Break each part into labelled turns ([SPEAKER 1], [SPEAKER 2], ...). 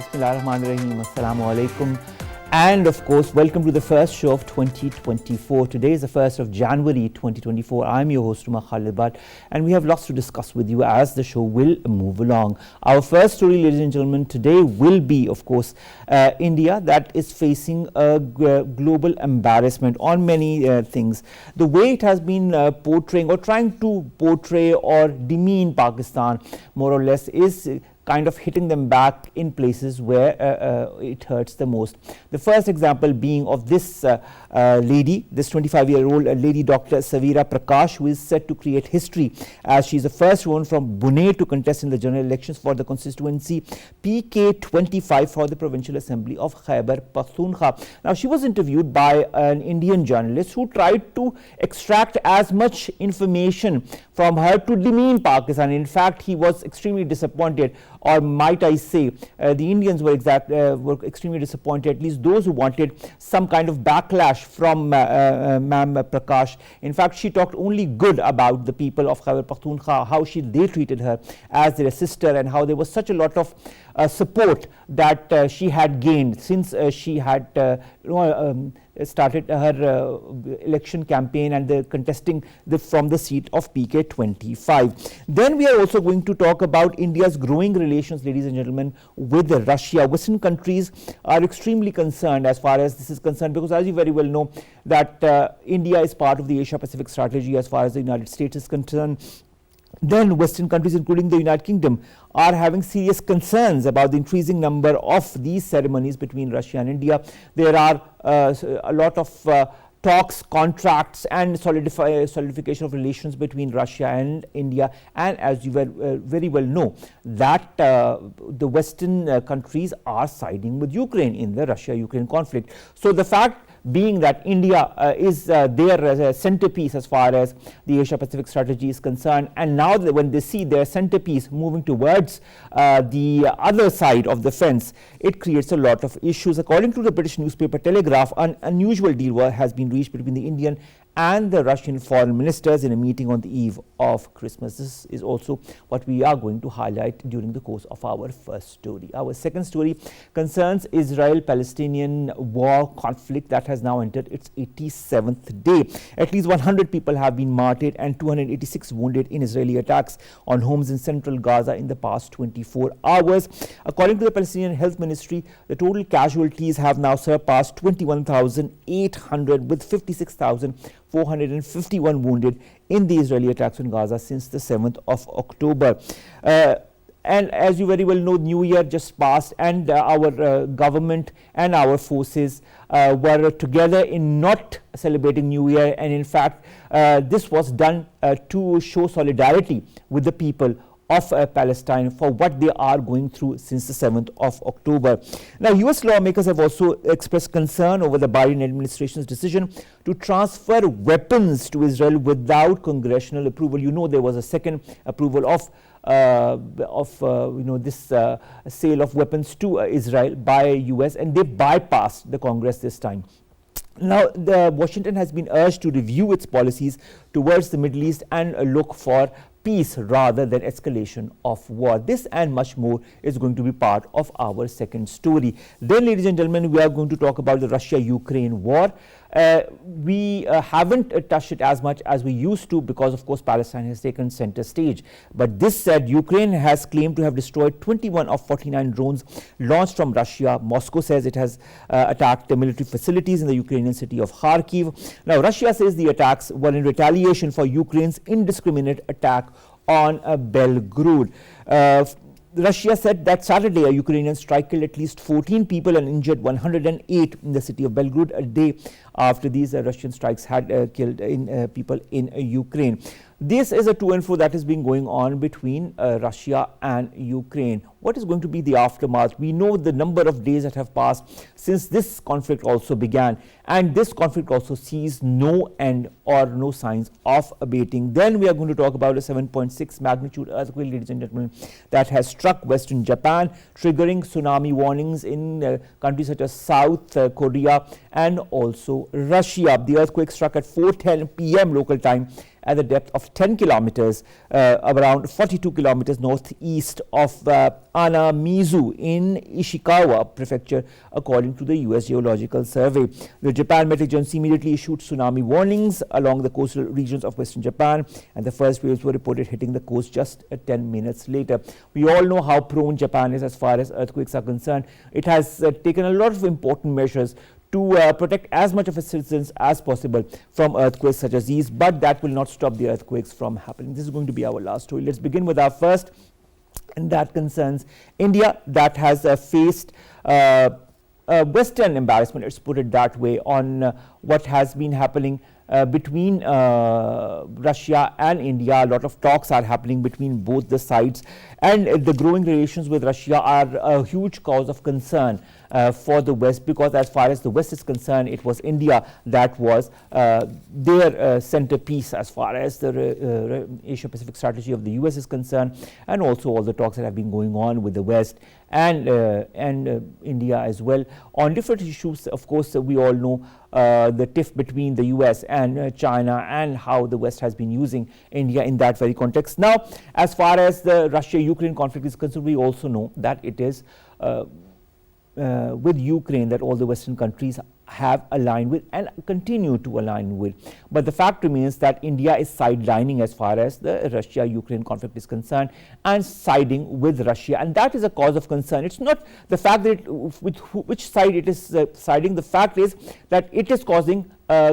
[SPEAKER 1] Bismillahirrahmanirrahim. Assalamu alaikum. And of course, welcome to the first show of 2024. Today is the 1st of January 2024. I'm your host, Khalid, and we have lots to discuss with you as the show will move along. Our first story, ladies and gentlemen, today will be, of course, India that is facing a global embarrassment on many things. The way it has been portraying or trying to portray or demean Pakistan, more or less, is kind of hitting them back in places where it hurts the most. The first example being of this lady, this 25-year-old lady, Dr. Savira Prakash, who is set to create history as she is the first woman from Pune to contest in the general elections for the constituency PK25 for the Provincial Assembly of Khyber Pakhtunkhwa. Now, she was interviewed by an Indian journalist who tried to extract as much information from her to demean Pakistan. In fact, he was extremely disappointed, or might I say, the Indians were extremely disappointed, at least those who wanted some kind of backlash from Ma'am Prakash. In fact, she talked only good about the people of Khyber Pakhtunkhwa, how they treated her as their sister, and how there was such a lot of support that she had gained since she had started her election campaign and the contesting from the seat of PK25. Then we are also going to talk about India's growing relations, ladies and gentlemen, with Russia. Western countries are extremely concerned as far as this is concerned, because as you very well know that India is part of the Asia-Pacific strategy as far as the United States is concerned. Then Western countries, including the United Kingdom, are having serious concerns about the increasing number of these ceremonies between Russia and India. There are a lot of talks, contracts and solidification of relations between Russia and India, and as you very well know that the Western countries are siding with Ukraine in the Russia-Ukraine conflict. So the fact being that India is their centerpiece as far as the Asia-Pacific strategy is concerned, and now when they see their centerpiece moving towards the other side of the fence, it creates a lot of issues. According to the British newspaper Telegraph, an unusual deal has been reached between the Indian and the Russian foreign ministers in a meeting on the eve of Christmas. This is also what we are going to highlight during the course of our first story. Our second story concerns Israel-Palestinian war conflict that has now entered its 87th day. At least 100 people have been martyred and 286 wounded in Israeli attacks on homes in central Gaza in the past 24 hours. According to the Palestinian Health Ministry, the casualties have now surpassed 21,800, with 56,451 wounded in the Israeli attacks on Gaza since the 7th of October. And as you very well know, New Year just passed, and our government and our forces were together in not celebrating New Year, and in fact this was done to show solidarity with the people of Palestine for what they are going through since the 7th of October. Now, US lawmakers have also expressed concern over the Biden administration's decision to transfer weapons to Israel without congressional approval. You know, there was a second approval of this sale of weapons to Israel by US, and they bypassed the Congress this time. Now, Washington has been urged to review its policies towards the Middle East and look for peace rather than escalation of war. This and much more is going to be part of our second story. Then, ladies and gentlemen, we are going to talk about the Russia-Ukraine war. We haven't touched it as much as we used to because, of course, Palestine has taken center stage. But this said, Ukraine has claimed to have destroyed 21 of 49 drones launched from Russia. Moscow says it has attacked the military facilities in the Ukrainian city of Kharkiv. Now, Russia says the attacks were in retaliation for Ukraine's indiscriminate attack on Belgorod. Russia said that Saturday a Ukrainian strike killed at least 14 people and injured 108 in the city of Belgorod, a day after these Russian strikes had killed people in Ukraine. This is a to and fro that is being going on between Russia and Ukraine. What is going to be the aftermath? We know the number of days that have passed since this conflict also began, and this conflict also sees no end or no signs of abating. Then we are going to talk about a 7.6 magnitude earthquake, ladies and gentlemen, that has struck western Japan, triggering tsunami warnings in countries such as South Korea and also Russia. The earthquake struck at 4:10 p.m. local time at the depth of 10 kilometers, around 42 kilometers northeast of Anamizu in Ishikawa Prefecture, according to the US Geological Survey. The Japan Met Agency immediately issued tsunami warnings along the coastal regions of western Japan, and the first waves were reported hitting the coast just 10 minutes later. We all know how prone Japan is as far as earthquakes are concerned. It has taken a lot of important measures to protect as much of its citizens as possible from earthquakes such as these, but that will not stop the earthquakes from happening. This is going to be our last story. Let's begin with our first, and that concerns India, that has faced Western embarrassment, let's put it that way, on what has been happening between Russia and India. A lot of talks are happening between both the sides, and the growing relations with Russia are a huge cause of concern for the West, because as far as the West is concerned, it was India that was their centerpiece as far as the Asia-Pacific strategy of the US is concerned, and also all the talks that have been going on with the West and India as well on different issues. Of course, we all know the tiff between the US and China, and how the West has been using India in that very context. Now, as far as the Russia-Ukraine conflict is concerned, we also know that it is with Ukraine that all the Western countries have aligned with and continue to align with. But the fact remains that India is sidelining as far as the Russia-Ukraine conflict is concerned, and siding with Russia, and that is a cause of concern. It's not the fact that with which side it is siding. The fact is that it is causing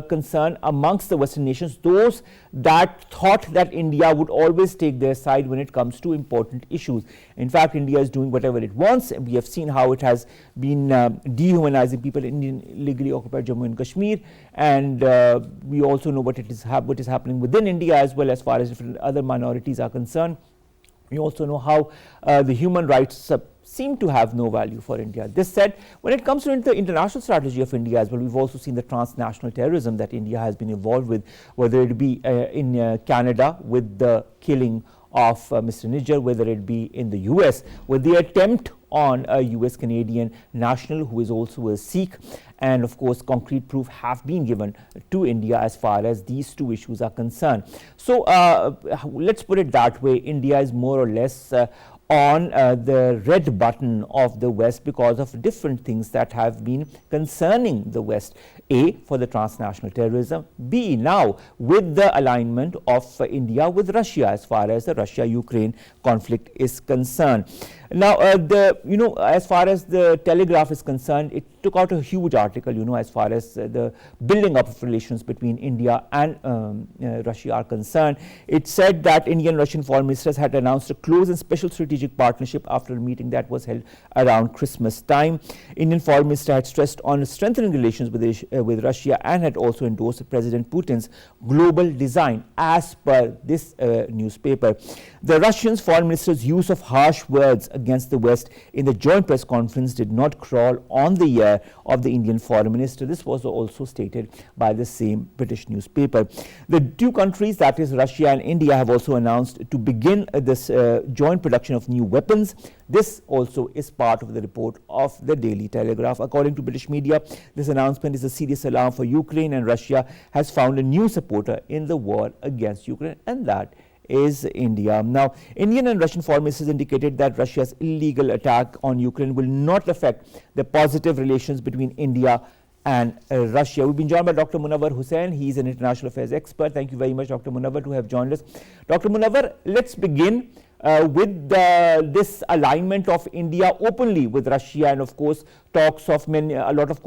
[SPEAKER 1] concern amongst the Western nations, those that thought that India would always take their side when it comes to important issues. In fact, India is doing whatever it wants. We have seen how it has been dehumanizing people in illegally occupied Jammu and Kashmir, and we also know what is happening within India as well as far as different other minorities are concerned. We also know how the human rights seem to have no value for India. This said, when it comes to the international strategy of India as well, we've also seen the transnational terrorism that India has been involved with, whether it be in Canada with the killing of Mr. Nijjar, whether it be in the US with the attempt on a US Canadian national who is also a Sikh, and of course concrete proof have been given to India as far as these two issues are concerned. So let's put it that way, India is more or less on the red button of the West because of different things that have been concerning the West. A, for the transnational terrorism. B, now with the alignment of India with Russia as far as the Russia-Ukraine conflict is concerned. Now, as far as the Telegraph is concerned, it took out a huge article, as far as the building up of relations between India and Russia are concerned. It said that Indian and Russian foreign ministers had announced a close and special strategic partnership after a meeting that was held around Christmas time. Indian foreign minister had stressed on strengthening relations with Russia, and had also endorsed President Putin's global design, as per this newspaper. The Russian foreign minister's use of harsh words against the West in the joint press conference did not crawl on the ear of the Indian foreign minister. This was also stated by the same British newspaper. The two countries, that is Russia and India, have also announced to begin this joint production of new weapons. This also is part of the report of the Daily Telegraph. According to British media, this announcement is a serious alarm for Ukraine, and Russia has found a new supporter in the war against Ukraine, and that is India. Now, Indian and Russian foreign ministers indicated that Russia's illegal attack on Ukraine will not affect the positive relations between India and Russia. We've been joined by Dr. Munawwar Hussain. He's an international affairs expert. Thank you very much, Dr. Munawwar, to have joined us. Dr. Munawwar, let's begin with this alignment of India openly with Russia, and of course talks of a lot of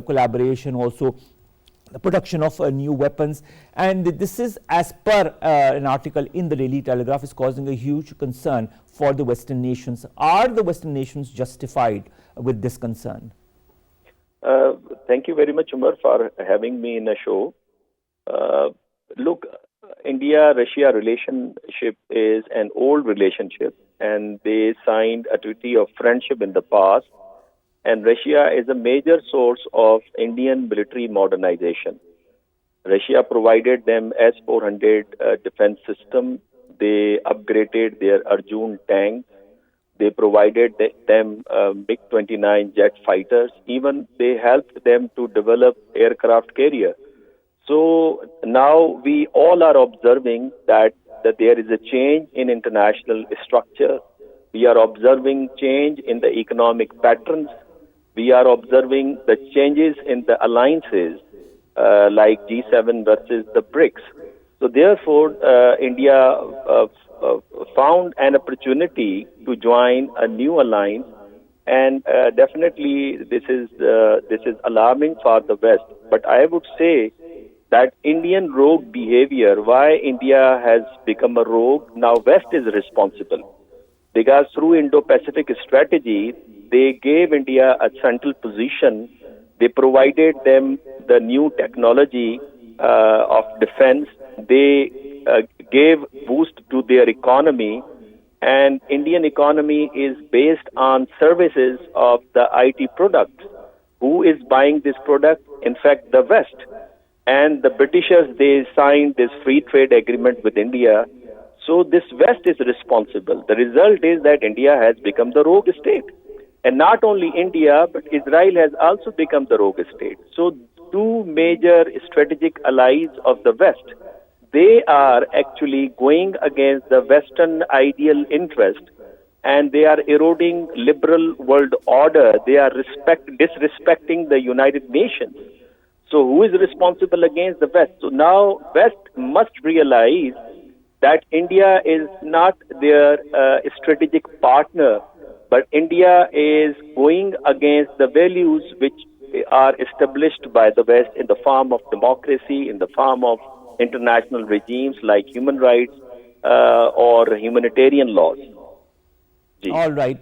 [SPEAKER 1] collaboration, also the production of new weapons, and this is, as per an article in the Daily Telegraph, is causing a huge concern for the Western nations. Are the Western nations justified with this concern?
[SPEAKER 2] Thank you very much, Omar, for having me in the show. Look, India-Russia relationship is an old relationship, and they signed a treaty of friendship in the past. And Russia is a major source of Indian military modernization. Russia provided them S-400 defense system. They upgraded their Arjun tanks. They provided them MiG-29 jet fighters. Even they helped them to develop aircraft carrier. So now we all are observing that there is a change in international structure. We are observing change in the economic patterns. We are observing the changes in the alliances like G7 versus the BRICS. So therefore, India found an opportunity to join a new alliance, and definitely this is alarming for the West. But I would say that Indian rogue behavior, why India has become a rogue, now West is responsible. Because through Indo-Pacific strategy, they gave India a central position. They provided them the new technology of defense. They gave boost to their economy, and Indian economy is based on services of the IT products. Who is buying this product? In fact, the West. And the Britishers, they signed this free trade agreement with India. So this West is responsible. The result is that India has become the rogue state. And not only India, but Israel has also become the rogue state. So two major strategic allies of the West, they are actually going against the Western ideal interest, and they are eroding liberal world order. They are disrespecting the United Nations. So who is responsible against the West? So now West must realize that India is not their strategic partner, but India is going against the values which are established by the West in the form of democracy, in the form of international regimes like human rights or humanitarian laws.
[SPEAKER 1] All right.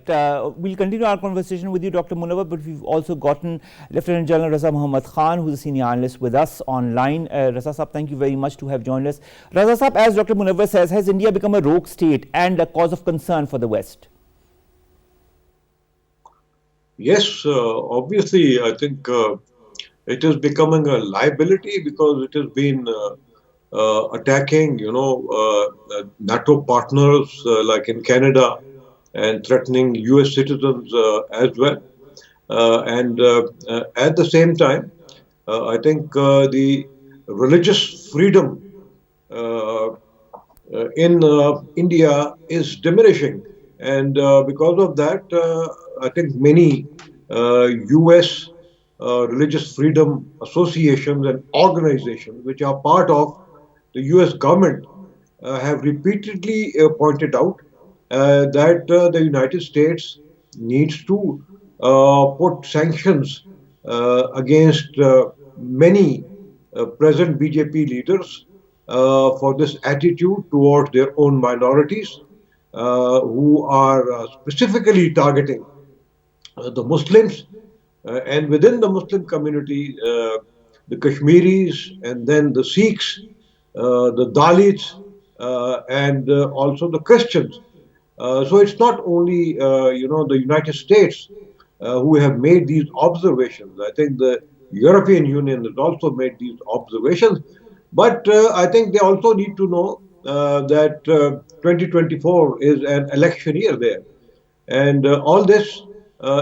[SPEAKER 1] We'll continue our conversation with you, Dr. Munawwar, but we've also gotten Lieutenant General Raza Muhammad Khan, who's a senior analyst with us online. Raza Saab, thank you very much to have joined us. Raza Saab, as Dr. Munawwar says, has India become a rogue state and a cause of concern for the West?
[SPEAKER 3] Yes, obviously, I think it is becoming a liability because it has been attacking, NATO partners like in Canada, and threatening US citizens as well. And at the same time, I think the religious freedom in India is diminishing. And because of that, I think many US religious freedom associations and organizations, which are part of the US government, have repeatedly pointed out that the United States needs to put sanctions against many present BJP leaders for this attitude towards their own minorities, who are specifically targeting the Muslims, and within the Muslim community, the Kashmiris, and then the Sikhs, the Dalits, and also the Christians. So it's not only the United States who have made these observations. I think the European Union has also made these observations, but I think they also need to know that 2024 is an election year there, and all this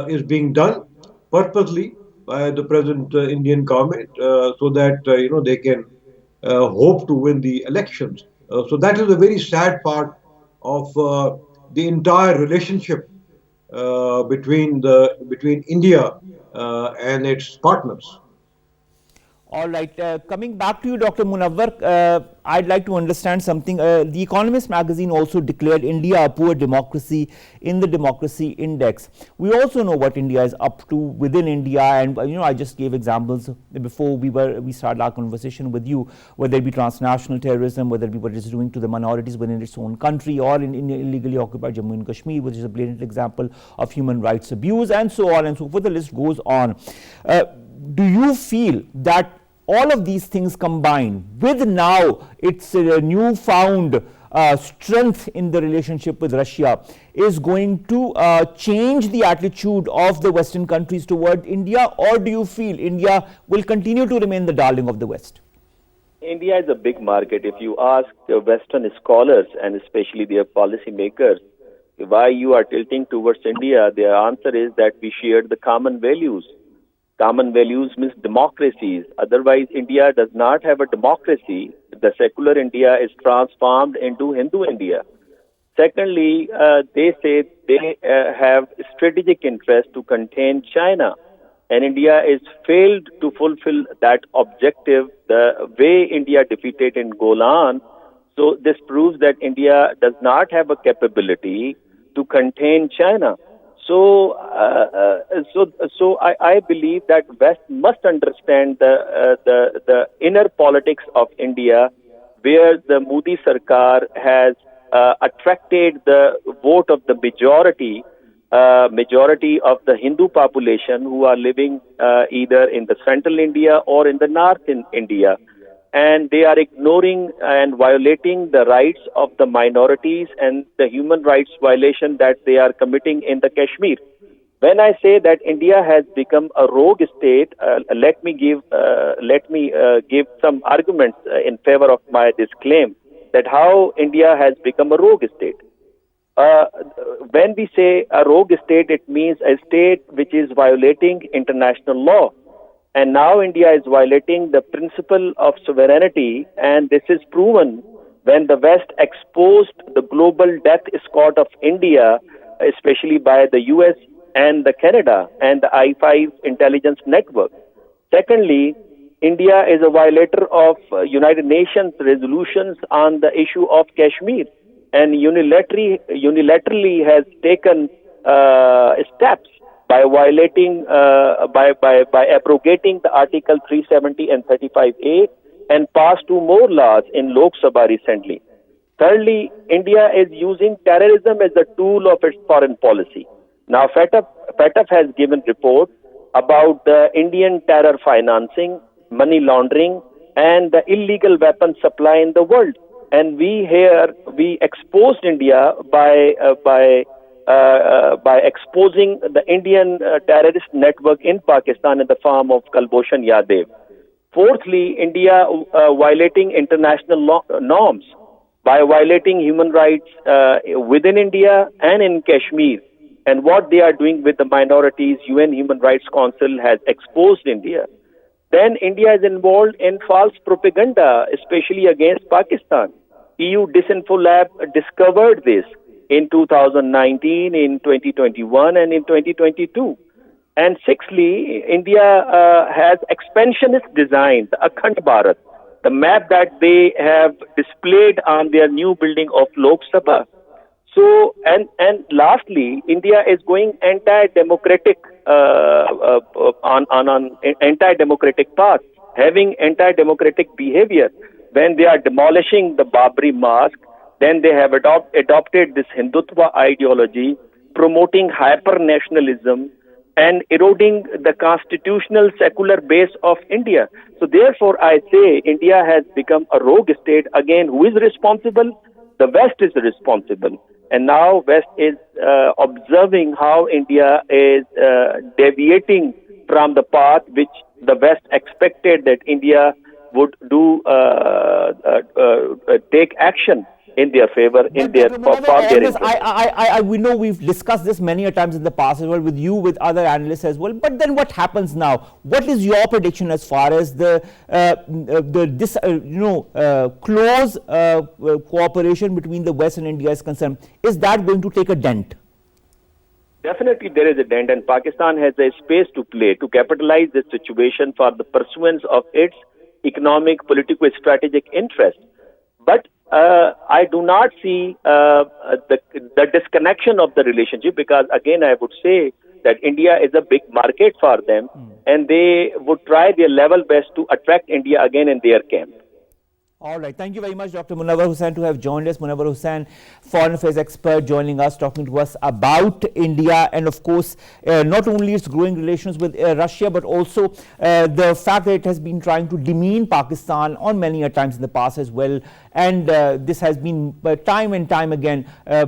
[SPEAKER 3] is being done purposely by the present Indian government so that they can hope to win the elections. So that is a very sad part of the entire relationship between India and its partners.
[SPEAKER 1] All right. Coming back to you, Dr. Munawwar, I'd like to understand something. The Economist magazine also declared India a poor democracy in the democracy index. We also know what India is up to within India, and I just gave examples before we started our conversation with you, whether it be transnational terrorism, whether it be what it's doing to the minorities within its own country, or in illegally occupied Jammu and Kashmir, which is a blatant example of human rights abuse, and so on and so forth. The list goes on. Do you feel that all of these things combined with now its newfound strength in the relationship with Russia is going to change the attitude of the Western countries toward India, or do you feel India will continue to remain the darling of the West?
[SPEAKER 2] India is a big market. If you ask the Western scholars and especially their policy makers why you are tilting towards India, their answer is that we share the common values. Common values means democracies. Otherwise, India does not have a democracy. The secular India is transformed into Hindu India. Secondly, they say they have strategic interest to contain China, and India is failed to fulfill that objective the way India defeated in Golan. So this proves that India does not have a capability to contain China. So I believe that West must understand the inner politics of India, where the Modi Sarkar has attracted the vote of the majority of the Hindu population who are living either in the central India or in the north in India. And they are ignoring and violating the rights of the minorities and the human rights violation that they are committing in the Kashmir. When I say that India has become a rogue state, let me give some arguments in favor of this claim that how India has become a rogue state. When we say a rogue state, it means a state which is violating international law. And now India is violating the principle of sovereignty, and this is proven when the West exposed the global death squad of India, especially by the US and the Canada and the I-5 intelligence network. Secondly, India is a violator of United Nations resolutions on the issue of Kashmir, and unilaterally has taken steps by violating, by abrogating the Article 370 and 35A and passed two more laws in Lok Sabha recently. Thirdly, India is using terrorism as a tool of its foreign policy. Now, FATF has given report about the Indian terror financing, money laundering, and the illegal weapon supply in the world. And we exposed India by exposing the Indian terrorist network in Pakistan in the form of Kulbhushan Yadav. Fourthly, India violating international norms by violating human rights within India and in Kashmir. And what they are doing with the minorities, UN Human Rights Council has exposed India. Then India is involved in false propaganda, especially against Pakistan. EU Disinfo Lab discovered this in 2019, in 2021, and in 2022. And sixthly, India has expansionist design, the Akhand Bharat, the map that they have displayed on their new building of Lok Sabha. So, and lastly, India is going anti-democratic on anti-democratic path, having anti-democratic behavior. When they are demolishing the Babri Mosque, then they have adopted this Hindutva ideology, promoting hyper-nationalism and eroding the constitutional secular base of India. So therefore, I say India has become a rogue state. Again, who is responsible? The West is responsible. And now West is observing how India is deviating from the path which the West expected that India would do, take action in their favor, in their
[SPEAKER 1] we know we've discussed this many a times in the past as well with you, with other analysts as well. But then what happens now? What is your prediction as far as the close cooperation between the West and India is concerned? Is that going to take a dent?
[SPEAKER 2] Definitely there is a dent, and Pakistan has a space to play to capitalize this situation for the pursuance of its economic, political, strategic interest. But I do not see the disconnection of the relationship, because again I would say that India is a big market for them, and they would try their level best to attract India again in their camp.
[SPEAKER 1] All right. Thank you very much, Dr. Munawwar Hussain, to have joined us. Munawwar Hussain, foreign affairs expert, joining us, talking to us about India and, of course, not only its growing relations with Russia, but also the fact that it has been trying to demean Pakistan on many a times in the past as well. And this has been time and time again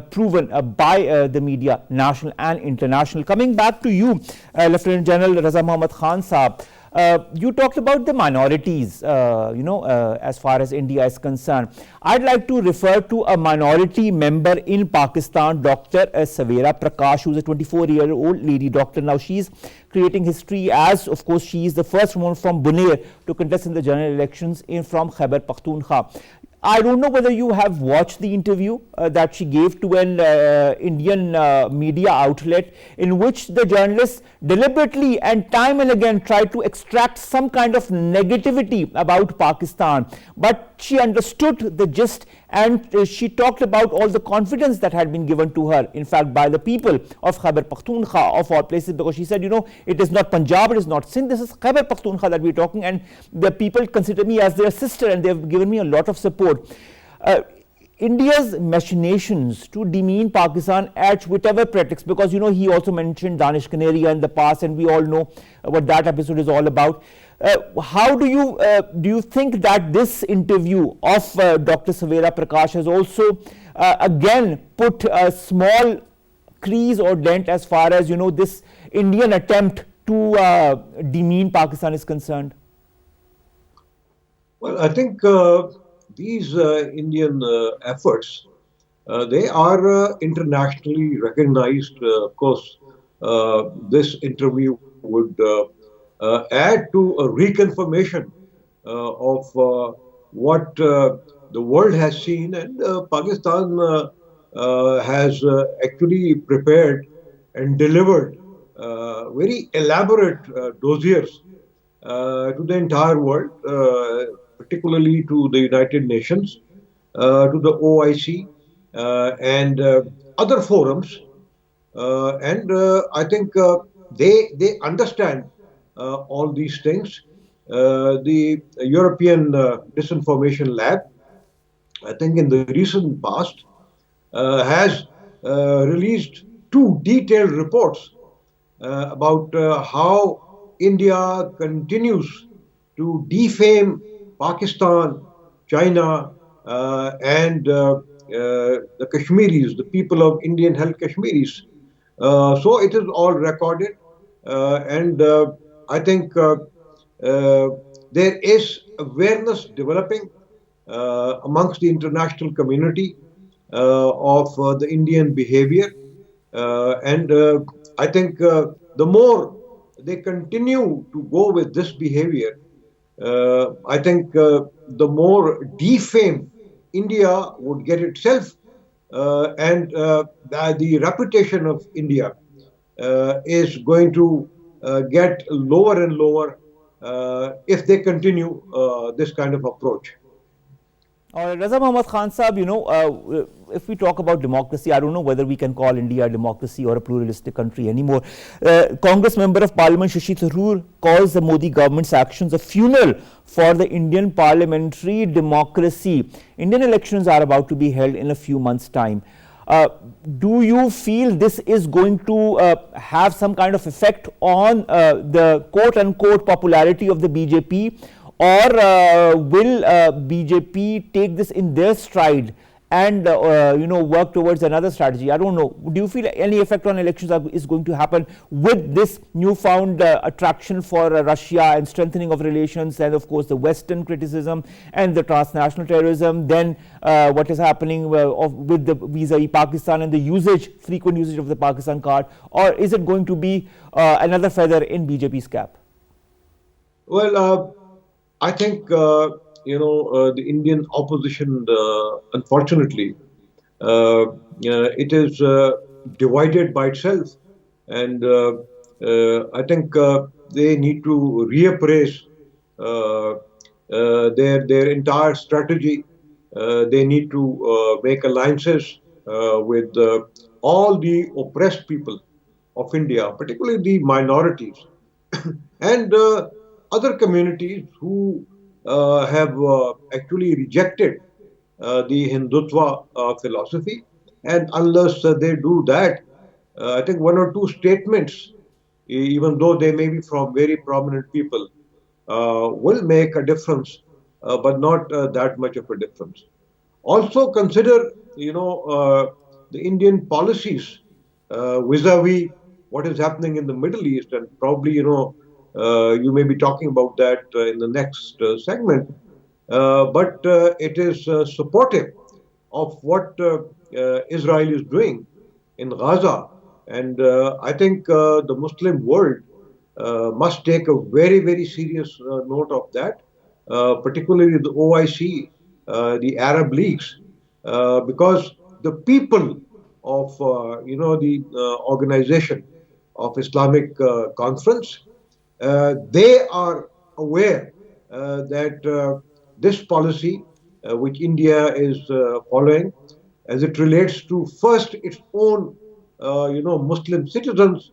[SPEAKER 1] proven by the media, national and international. Coming back to you, Lieutenant General Raza Muhammad Khan Saab. You talked about the minorities, as far as India is concerned. I'd like to refer to a minority member in Pakistan, Dr. Savera Prakash, who's a 24-year-old lady doctor. Now, she's creating history as, of course, she is the first woman from Bunair to contest in the general elections from Khyber Pakhtunkhwa. I don't know whether you have watched the interview that she gave to an Indian media outlet, in which the journalists deliberately and time and again tried to extract some kind of negativity about Pakistan. But she understood the gist, and she talked about all the confidence that had been given to her, in fact, by the people of Khyber Pakhtunkhwa, of all places, because she said, it is not Punjab, it is not Sindh, this is Khyber Pakhtunkhwa that we're talking, and the people consider me as their sister, and they've given me a lot of support. India's machinations to demean Pakistan at whichever pretext, because he also mentioned Danish Kanaria in the past, and we all know what that episode is all about. How do you think that this interview of Dr. Savera Prakash has also again put a small crease or dent as far as this Indian attempt to demean Pakistan is concerned?
[SPEAKER 3] Well, I think these Indian efforts, they are internationally recognized. Of course, this interview would add to a reconfirmation of what the world has seen, and Pakistan has actually prepared and delivered very elaborate dossiers to the entire world, particularly to the United Nations, to the OIC, and other forums. And I think they understand all these things. The European Disinformation Lab, I think in the recent past, has released 2 detailed reports about how India continues to defame Pakistan, China, and the Kashmiris, the people of Indian-held Kashmiris. So it is all recorded, and I think there is awareness developing amongst the international community of the Indian behavior, and I think the more they continue to go with this behavior, I think the more defame India would get itself, and the reputation of India is going to get lower and lower if they continue this kind of approach.
[SPEAKER 1] Raza Muhammad Khan Saab, if we talk about democracy, I don't know whether we can call India a democracy or a pluralistic country anymore. Congress Member of Parliament Shashi Tharoor calls the Modi government's actions a funeral for the Indian parliamentary democracy. Indian elections are about to be held in a few months' time. Do you feel this is going to have some kind of effect on the quote-unquote popularity of the BJP? Or will BJP take this in their stride and work towards another strategy? I don't know. Do you feel any effect on elections is going to happen with this newfound attraction for Russia and strengthening of relations, and of course the Western criticism and the transnational terrorism? Then what is happening with the vis-a-vis Pakistan and the frequent usage of the Pakistan card? Or is it going to be another feather in BJP's cap?
[SPEAKER 3] Well, I think the Indian opposition, unfortunately, it is divided by itself, and I think they need to reappraise their entire strategy. They need to make alliances with all the oppressed people of India, particularly the minorities, and other communities who have actually rejected the Hindutva philosophy. And unless they do that, I think 1 or 2 statements, even though they may be from very prominent people, will make a difference, but not that much of a difference. Also consider, the Indian policies vis-a-vis what is happening in the Middle East, and probably, You may be talking about that in the next segment, but it is supportive of what Israel is doing in Gaza. And I think the Muslim world must take a very, very serious note of that, particularly the OIC, the Arab leagues, because the people of the organization of Islamic Conference, they are aware that this policy, which India is following, as it relates to first its own, Muslim citizens,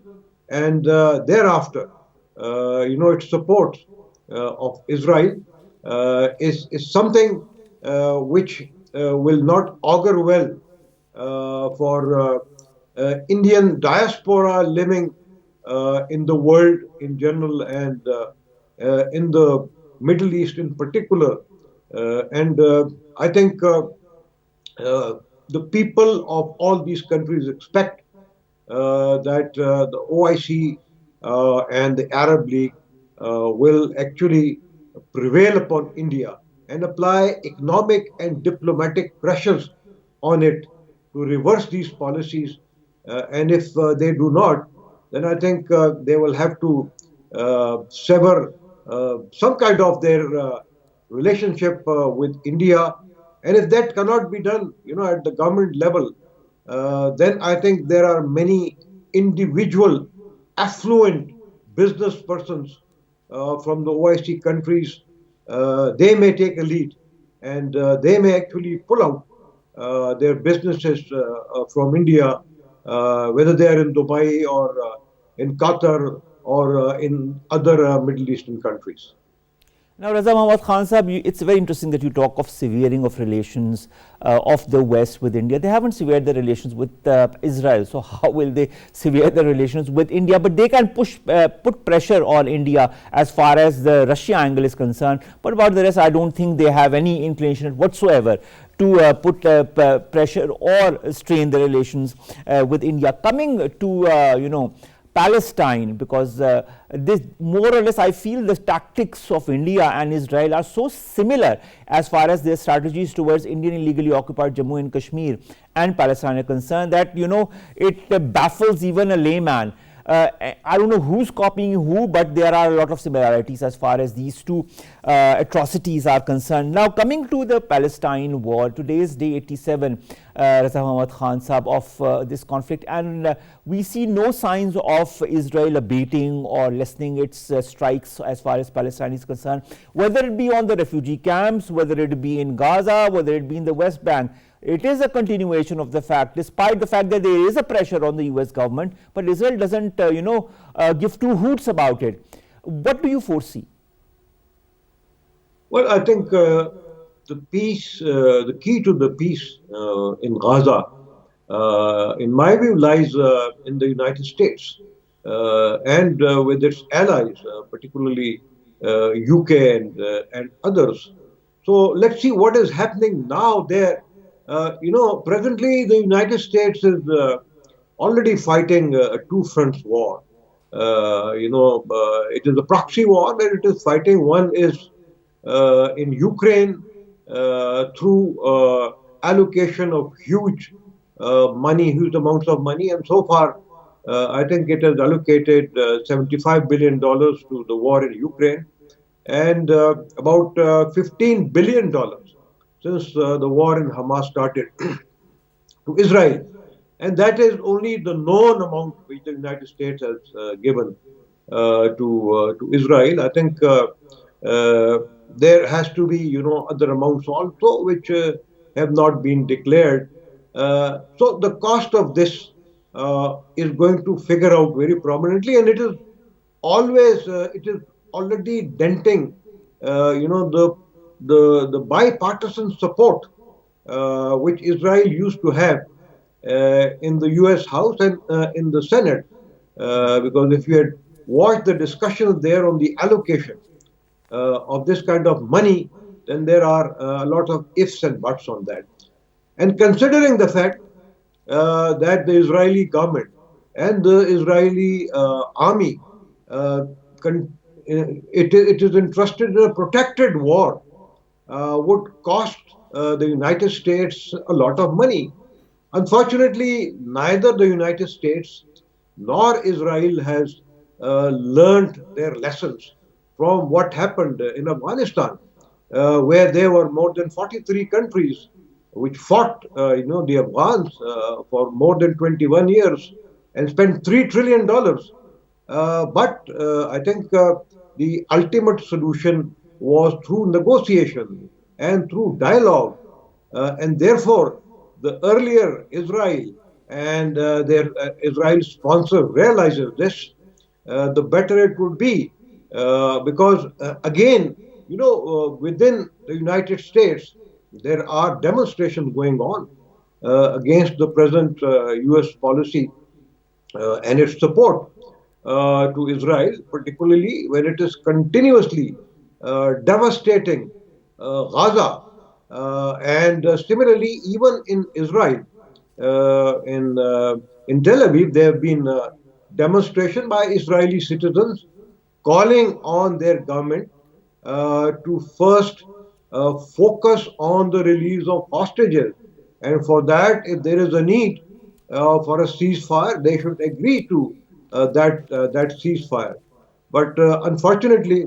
[SPEAKER 3] and thereafter, its support of Israel, is something which will not augur well for Indian diaspora living in the world in general and in the Middle East in particular. And I think the people of all these countries expect that the OIC and the Arab League will actually prevail upon India and apply economic and diplomatic pressures on it to reverse these policies. And if they do not, then I think they will have to sever some kind of their relationship with India. And if that cannot be done, at the government level, then I think there are many individual affluent business persons from the OIC countries. They may take a lead, and they may actually pull out their businesses from India, whether they are in Dubai or in Qatar or in other Middle Eastern countries.
[SPEAKER 1] Now, Raza Muhammad Khan Sahab, it's very interesting that you talk of severing of relations of the West with India. They haven't severed the relations with Israel, so how will they sever the relations with India? But they can put pressure on India as far as the Russia angle is concerned. But about the rest, I don't think they have any inclination whatsoever to put pressure or strain the relations with India. Coming to Palestine, because this more or less I feel the tactics of India and Israel are so similar as far as their strategies towards Indian illegally occupied Jammu and Kashmir and Palestine are concerned, that it baffles even a layman. I don't know who's copying who, but there are a lot of similarities as far as these two atrocities are concerned. Now, coming to the Palestine war, today is day 87, Raza Muhammad Khan Sahab, of this conflict, and we see no signs of Israel abating or lessening its strikes as far as Palestine is concerned, whether it be on the refugee camps, whether it be in Gaza, whether it be in the West Bank. It is a continuation of the fact, despite the fact that there is a pressure on the US government, but Israel doesn't, give two hoots about it. What do you foresee?
[SPEAKER 3] Well, I think the peace, the key to the peace in Gaza, in my view, lies in the United States and with its allies, particularly UK and others. So let's see what is happening now there. Presently the United States is already fighting a two-front war. It is a proxy war that it is fighting. One is in Ukraine through allocation of huge huge amounts of money, and so far I think it has allocated $75 billion to the war in Ukraine, and about $15 billion since the war in Hamas started to Israel. And that is only the known amount which the United States has given to Israel. I think there has to be, other amounts also which have not been declared. So the cost of this is going to figure out very prominently, and it is already denting, the bipartisan support which Israel used to have in the US House and in the Senate, because if you had watched the discussions there on the allocation of this kind of money, then there are a lot of ifs and buts on that. And considering the fact that the Israeli government and the Israeli army it is interested in a protected war would cost the United States a lot of money. Unfortunately, neither the United States nor Israel has learned their lessons from what happened in Afghanistan, where there were more than 43 countries which fought, the Afghans for more than 21 years and spent $3 trillion. But I think the ultimate solution was through negotiation and through dialogue. And therefore, the earlier Israel and their Israel sponsor realizes this, the better it would be. Because again, within the United States, there are demonstrations going on against the present US policy and its support to Israel, particularly when it is continuously devastating Gaza. And similarly, even in Israel, in Tel Aviv, there have been demonstrations by Israeli citizens calling on their government to first focus on the release of hostages. And for that, if there is a need for a ceasefire, they should agree to that ceasefire. But unfortunately,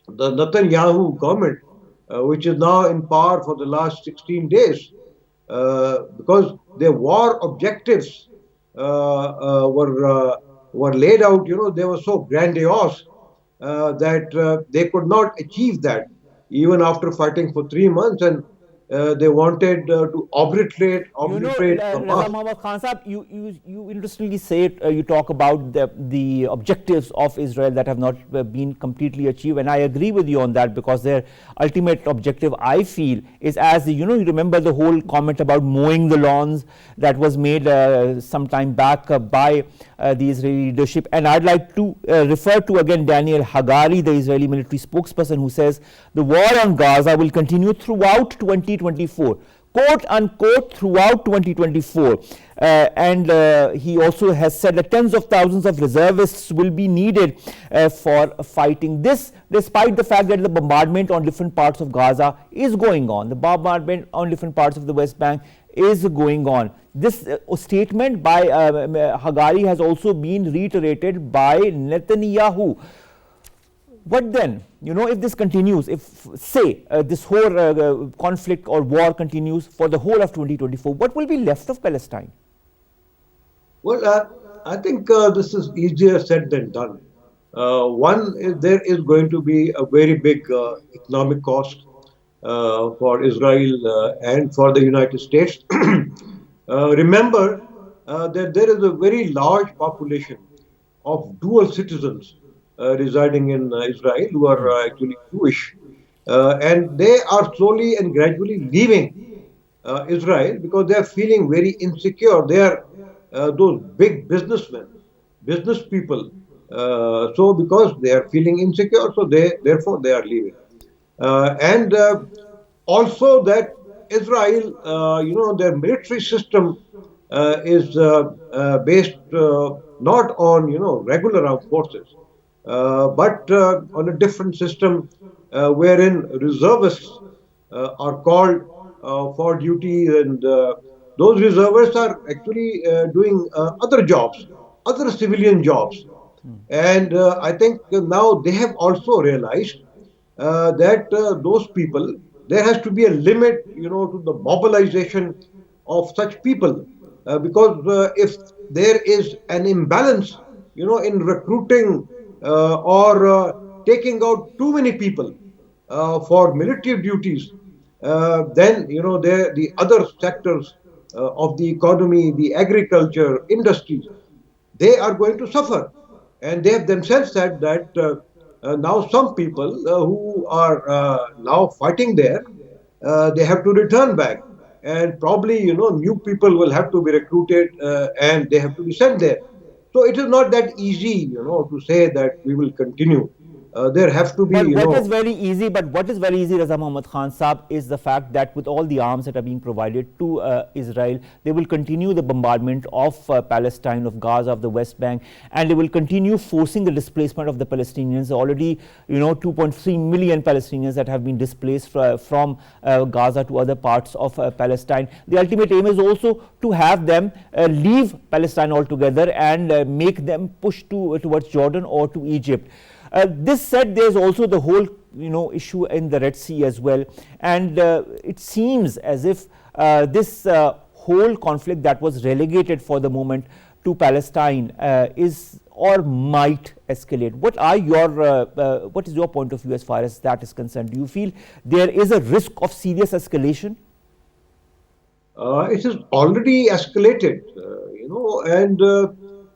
[SPEAKER 3] the Netanyahu government, which is now in power for the last 16 days, because their war objectives were laid out, they were so grandiose that they could not achieve that even after fighting for 3 months, and they wanted to obliterate
[SPEAKER 1] Raza
[SPEAKER 3] Hamas.
[SPEAKER 1] Muhammad Khan Sahab, you interestingly say it, you talk about the objectives of Israel that have not been completely achieved, and I agree with you on that, because their ultimate objective, I feel, is, as you remember the whole comment about mowing the lawns that was made some time back by the Israeli leadership. And I'd like to refer to again Daniel Hagari, the Israeli military spokesperson, who says the war on Gaza will continue throughout 2024, quote unquote, throughout 2024. And he also has said that tens of thousands of reservists will be needed for fighting this, despite the fact that the bombardment on different parts of Gaza is going on. The bombardment on different parts of the West Bank is going on. This statement by Hagari has also been reiterated by Netanyahu. What then? If this continues, if say this whole conflict or war continues for the whole of 2024, what will be left of Palestine?
[SPEAKER 3] Well, I think this is easier said than done. One is there is going to be a very big economic cost for Israel and for the United States. Remember that there is a very large population of dual citizens residing in Israel who are actually Jewish. And they are slowly and gradually leaving Israel because they are feeling very insecure. They are those big businessmen, business people. So because they are feeling insecure, so therefore they are leaving. And also that Israel, their military system is based not on, regular armed forces, but on a different system wherein reservists are called for duty, and those reservists are actually doing other jobs, other civilian jobs. And I think now they have also realized that those people, there has to be a limit, to the mobilization of such people, because if there is an imbalance, in recruiting or taking out too many people for military duties, then the other sectors of the economy, the agriculture, industries, they are going to suffer. And they have themselves said that now some people who are now fighting there, they have to return back. And probably, new people will have to be recruited and they have to be sent there. So it is not that easy, to say that we will continue. there have to be,
[SPEAKER 1] But what is very easy, Raza Muhammad Khan Saab, is the fact that with all the arms that are being provided to Israel, they will continue the bombardment of Palestine, of Gaza, of the West Bank, and they will continue forcing the displacement of the Palestinians. Already, 2.3 million Palestinians that have been displaced from Gaza to other parts of Palestine. The ultimate aim is also to have them leave Palestine altogether and make them push towards Jordan or to Egypt. This said, there's also the whole issue in the Red Sea as well, and it seems as if this whole conflict that was relegated for the moment to Palestine is or might escalate. What is your point of view as far as that is concerned? Do you feel there is a risk of serious escalation?
[SPEAKER 3] It has already escalated, and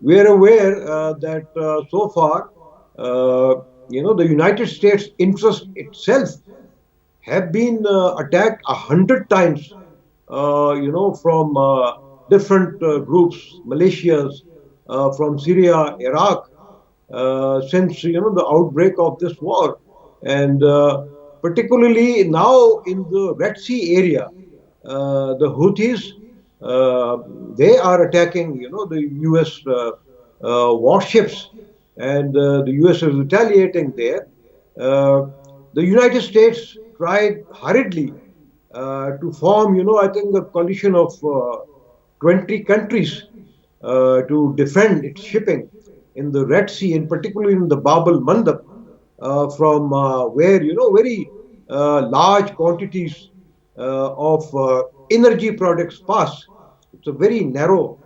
[SPEAKER 3] we are aware that so far, the United States interest itself have been attacked 100 times, from different groups, militias from Syria, Iraq, since the outbreak of this war, and particularly now in the Red Sea area, the Houthis, they are attacking, the U.S. Warships. And the US is retaliating there. The United States tried hurriedly to form, I think, a coalition of 20 countries to defend its shipping in the Red Sea, and particularly in the Bab al-Mandab, from where, very large quantities of energy products pass. It's a very narrow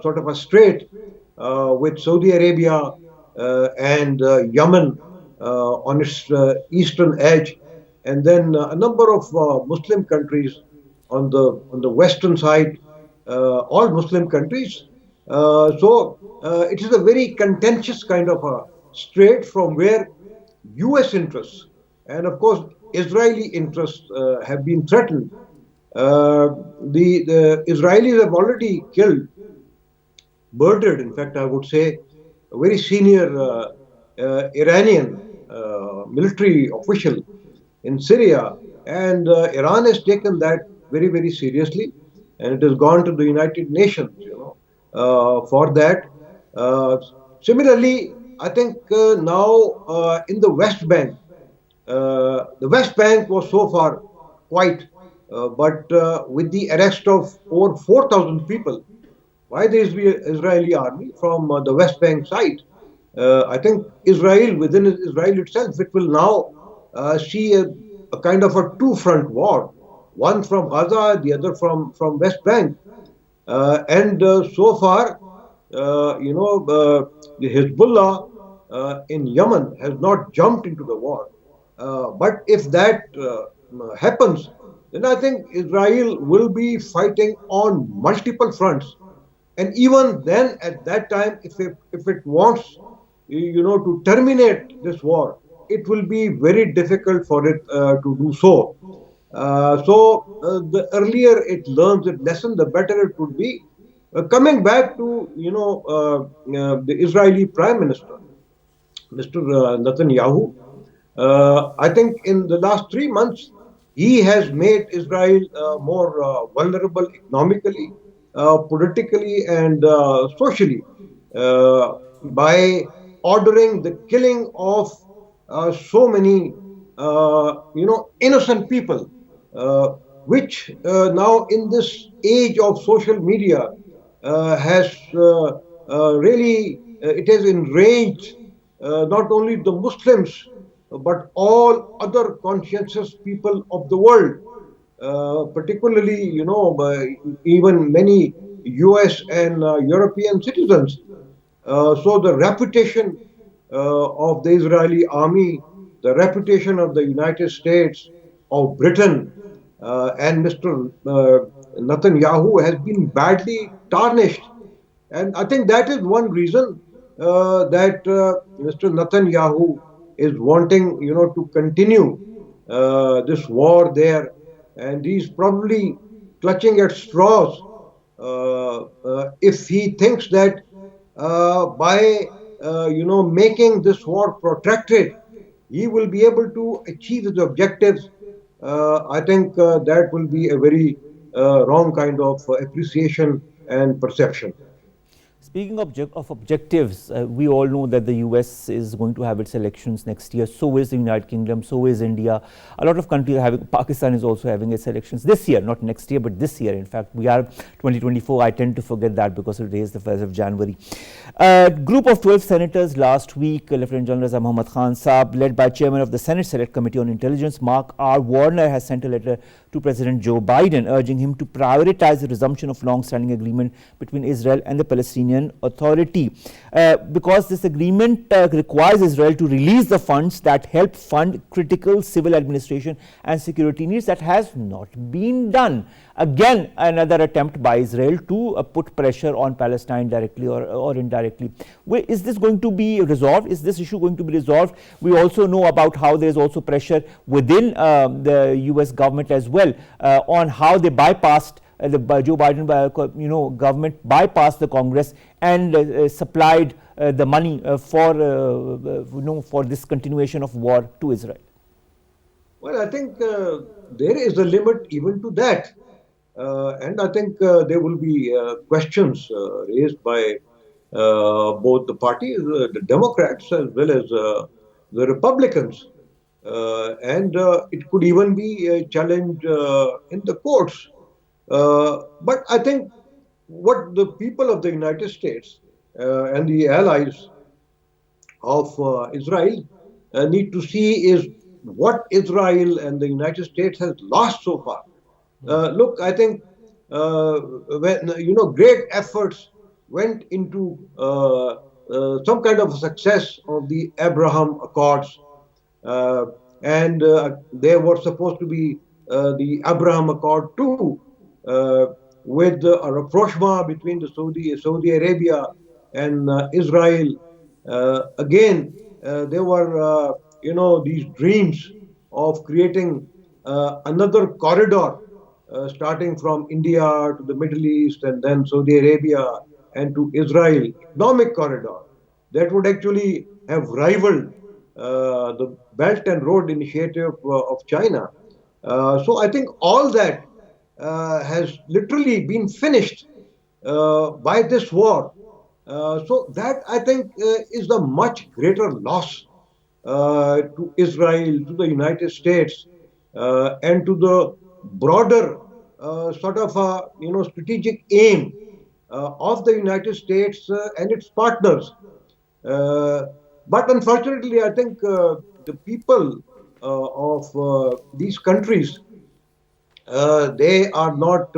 [SPEAKER 3] sort of a strait with Saudi Arabia and Yemen on its eastern edge, and then a number of Muslim countries on the western side, all Muslim countries. So it is a very contentious kind of a strait from where U.S. interests and, of course, Israeli interests have been threatened. The Israelis have already murdered, in fact, I would say, a very senior Iranian military official in Syria, and Iran has taken that very, very seriously, and it has gone to the United Nations, for that. Similarly, I think now in the West Bank, the West Bank was so far quiet, but with the arrest of over 4,000 people by the Israeli army from the West Bank side, I think Israel, within Israel itself, it will now see a kind of a two-front war, one from Gaza, the other from West Bank. And so far, the Hezbollah in Yemen has not jumped into the war. But if that happens, then I think Israel will be fighting on multiple fronts. And even then, at that time, if it wants, to terminate this war, it will be very difficult for it to do so. So the earlier it learns its lesson, the better it would be. Coming back to the Israeli Prime Minister, Mr. Netanyahu, I think in the last 3 months he has made Israel more vulnerable economically, politically, and socially by ordering the killing of so many innocent people, which now in this age of social media has really, it has enraged not only the Muslims but all other conscientious people of the world, particularly even many US and European citizens. So the reputation of the Israeli army, the reputation of the United States, of Britain, and Mr. Netanyahu has been badly tarnished. And I think that is one reason that Mr. Netanyahu is wanting, to continue this war there. And he's probably clutching at straws if he thinks that by, making this war protracted, he will be able to achieve his objectives, I think that will be a very wrong kind of appreciation and perception.
[SPEAKER 1] Speaking of objectives, we all know that the US is going to have its elections next year. So is the United Kingdom, so is India. A lot of countries are having, Pakistan is also having its elections this year, not next year, but this year. In fact, we are 2024. I tend to forget that because today is the 1st of January. A group of 12 senators last week, Lieutenant General Raza Muhammad Khan Saab, led by Chairman of the Senate Select Committee on Intelligence, Mark R. Warner, has sent a letter to President Joe Biden urging him to prioritize the resumption of long-standing agreement between Israel and the Palestinian Authority, because this agreement requires Israel to release the funds that help fund critical civil administration and security needs. That has not been done. Again, another attempt by Israel to put pressure on Palestine directly or indirectly. Is this going to be resolved? Is this issue going to be resolved? We also know about how there is also pressure within the US government as well on how they bypassed the Joe Biden government bypassed the Congress and supplied the money for this continuation of war to Israel.
[SPEAKER 3] Well, I think there is a limit even to that. And I think there will be questions raised by both the parties, the Democrats as well as the Republicans. And it could even be challenged in the courts. But I think what the people of the United States and the allies of Israel need to see is what Israel and the United States has lost so far. Look, I think when great efforts went into some kind of success of the Abraham Accords, and there was supposed to be the Abraham Accord too, with a rapprochement between the Saudi Arabia and Israel. Again, there were these dreams of creating another corridor starting from India to the Middle East and then Saudi Arabia and to Israel, economic corridor that would actually have rivaled the Belt and Road Initiative of China. So I think all that has literally been finished by this war. So that I think is a much greater loss to Israel, to the United States, and to the broader sort of strategic aim of the United States and its partners. But unfortunately, I think the people of these countries, they are not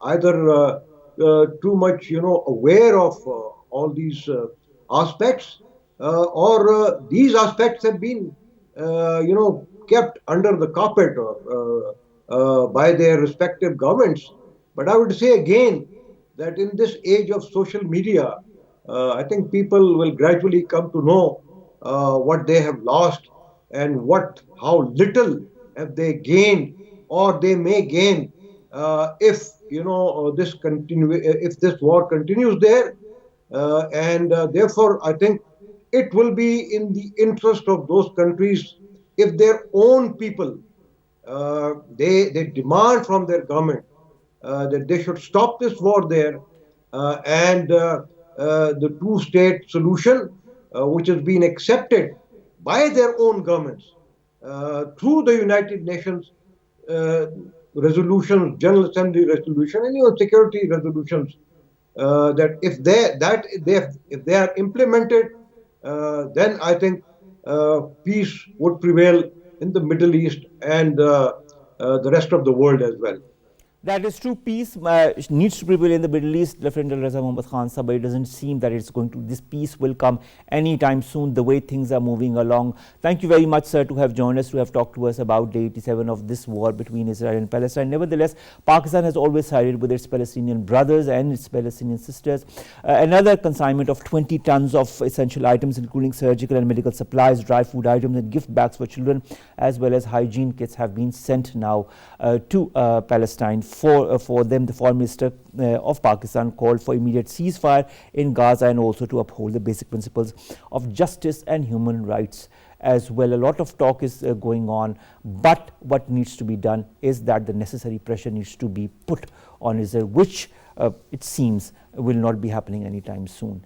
[SPEAKER 3] either too much, aware of all these aspects, or these aspects have been, kept under the carpet or by their respective governments. But I would say again that in this age of social media, I think people will gradually come to know what they have lost and how little have they gained or they may gain if this war continues there, and therefore I think it will be in the interest of those countries if their own people they demand from their government that they should stop this war there, and the two-state solution, which has been accepted by their own governments through the United Nations resolutions, General Assembly resolution, and even security resolutions, that if they are implemented, then I think peace would prevail in the Middle East and the rest of the world as well.
[SPEAKER 1] That is true. Peace needs to prevail in the Middle East, Lieutenant General Raza Muhammad Khan Saab, but it doesn't seem that this peace will come anytime soon, the way things are moving along. Thank you very much, sir, to have joined us, to have talked to us about day 87 of this war between Israel and Palestine. Nevertheless, Pakistan has always sided with its Palestinian brothers and its Palestinian sisters. Another consignment of 20 tons of essential items, including surgical and medical supplies, dry food items, and gift bags for children, as well as hygiene kits, have been sent now to Palestine. For them, the Foreign Minister of Pakistan called for immediate ceasefire in Gaza and also to uphold the basic principles of justice and human rights as well. A lot of talk is going on, but what needs to be done is that the necessary pressure needs to be put on Israel, which it seems will not be happening anytime soon.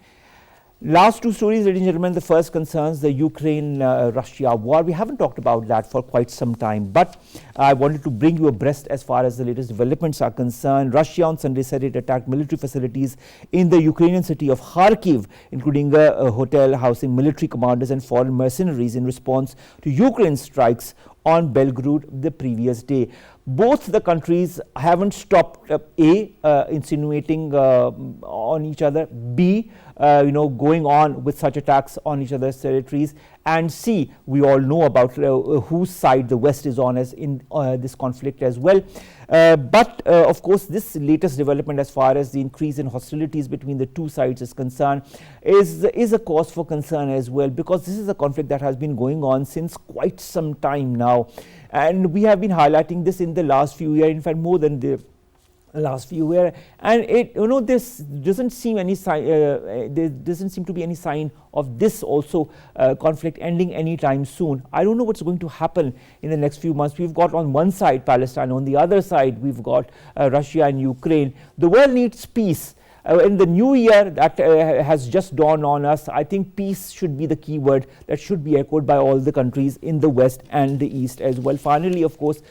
[SPEAKER 1] Last two stories, ladies and gentlemen. The first concerns the Ukraine-Russia war. We haven't talked about that for quite some time, but I wanted to bring you abreast as far as the latest developments are concerned. Russia on Sunday said it attacked military facilities in the Ukrainian city of Kharkiv, including a hotel housing military commanders and foreign mercenaries in response to Ukraine's strikes on Belgorod the previous day. Both the countries haven't stopped insinuating on each other, B, going on with such attacks on each other's territories, and C, we all know about whose side the West is on as in this conflict as well. But of course, this latest development as far as the increase in hostilities between the two sides is concerned is a cause for concern as well, because this is a conflict that has been going on since quite some time now, and we have been highlighting this in the last few years, in fact more than the last few years, and this doesn't seem any sign. There doesn't seem to be any sign of this also conflict ending anytime soon. I don't know what's going to happen in the next few months. We've got on one side Palestine, on the other side we've got Russia and Ukraine. The world needs peace. In the new year that has just dawned on us, I think peace should be the key word that should be echoed by all the countries in the West and the East as well. Finally, of course,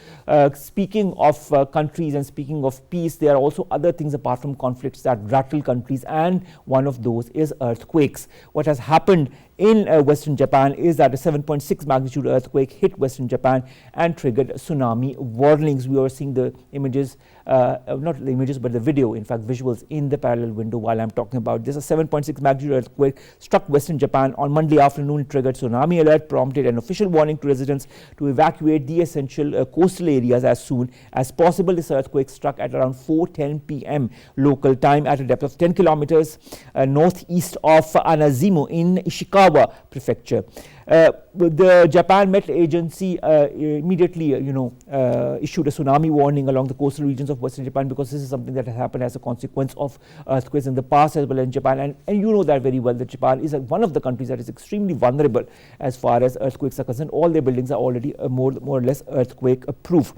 [SPEAKER 1] speaking of countries and speaking of peace, there are also other things apart from conflicts that rattle countries, and one of those is earthquakes. What has happened in Western Japan is that a 7.6 magnitude earthquake hit Western Japan and triggered tsunami warnings. We are seeing the images, not the images, but the video, in fact, visuals in the parallel window while I'm talking about this. A 7.6 magnitude earthquake struck Western Japan on Monday afternoon, triggered tsunami alert, prompted an official warning to residents to evacuate the essential coastal areas as soon as possible. This earthquake struck at around 4:10 p.m. local time at a depth of 10 kilometers northeast of Anazimo in Ishikawa Prefecture. The Japan Met Agency immediately, issued a tsunami warning along the coastal regions of Western Japan, because this is something that has happened as a consequence of earthquakes in the past as well in Japan. And you know that very well, that Japan is one of the countries that is extremely vulnerable as far as earthquakes are concerned. All their buildings are already more or less earthquake proof.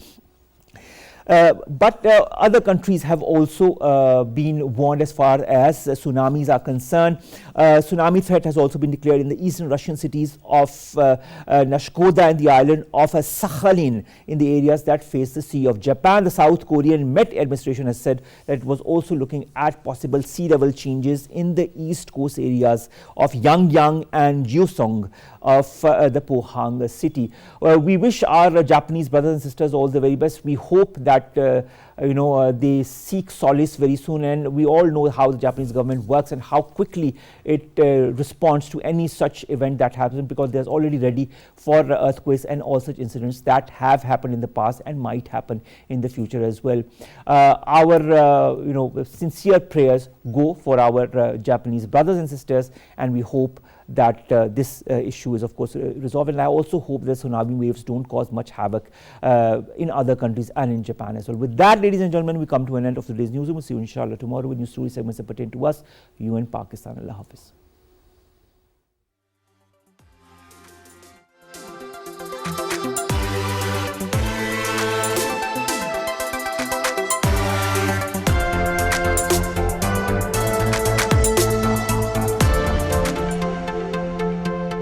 [SPEAKER 1] But other countries have also been warned as far as tsunamis are concerned. Tsunami threat has also been declared in the eastern Russian cities of Nashkoda and the island of Sakhalin, in the areas that face the Sea of Japan. The South Korean Met administration has said that it was also looking at possible sea level changes in the east coast areas of Yangyang and Gyeongsang of the Pohang city. We wish our Japanese brothers and sisters all the very best. We hope that they seek solace very soon, and we all know how the Japanese government works and how quickly it responds to any such event that happens, because there's already ready for earthquakes and all such incidents that have happened in the past and might happen in the future as well. Our sincere prayers go for our Japanese brothers and sisters, and we hope that this issue is of course resolved. And I also hope that tsunami waves don't cause much havoc in other countries and in Japan as well. With that, ladies and gentlemen, we come to an end of today's newsroom. We'll see you inshallah tomorrow with new story segments that pertain to us, you and Pakistan. Allah Hafiz.